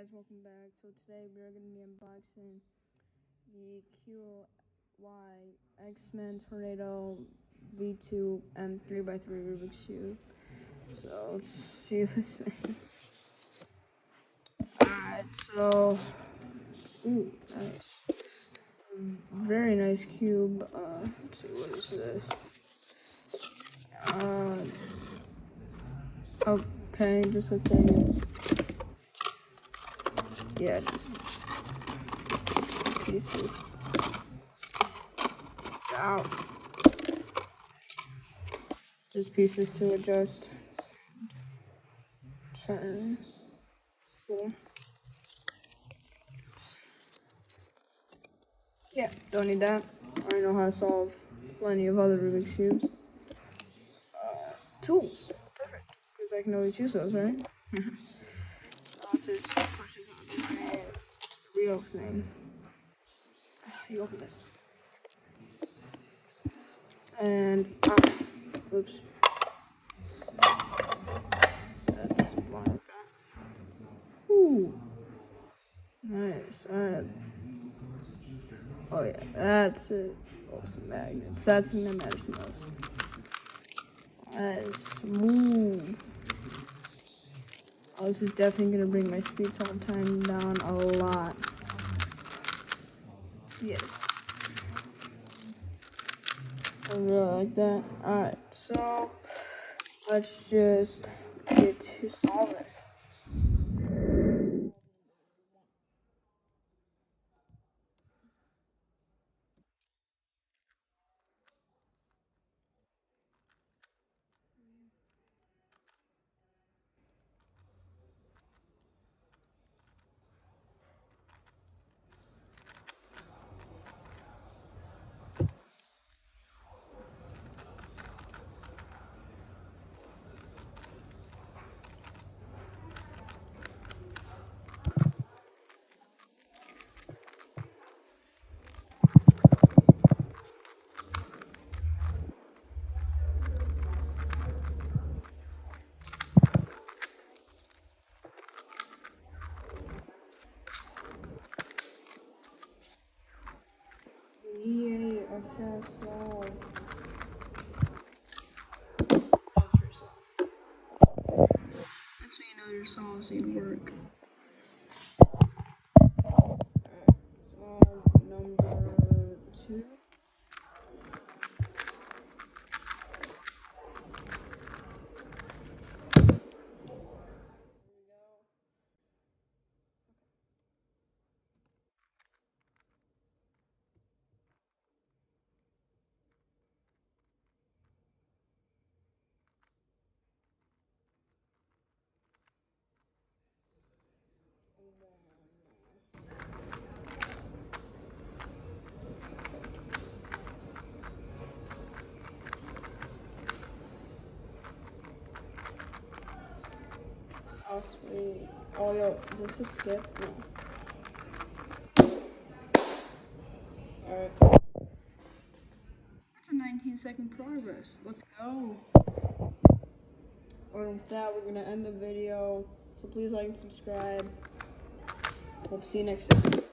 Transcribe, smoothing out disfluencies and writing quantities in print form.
Guys, welcome back. So today we are going to be unboxing the QY X-Men Tornado V2 M3x3 Rubik's Cube. So let's see this thing. Alright, so nice. Very nice cube. Let's see, what is this? Okay, just like it's just pieces. Ow. Just pieces to adjust. Turn. Cool. Yeah, don't need that. I know how to solve plenty of other Rubik's Cubes. Tools. Perfect. Because I can always use those, right? This is pushes on the real thing. You open this. And, oops. That's one. Ooh. Nice. Oh yeah, that's it. Oh, some magnets. That's the thing that matters the most. That is smooth. Oh, this is definitely gonna bring my speed solve time down a lot. Yes. I really like that. Alright, so let's just get to solve it. Yay, a fast solve. That's when you know your solves need work. Solve number 2. Oh, sweet. Oh, yo, is this a skip? No. Alright. That's a 19-second progress. Let's go. Or with that, we're gonna end the video. So please like and subscribe. Hope to see you next time.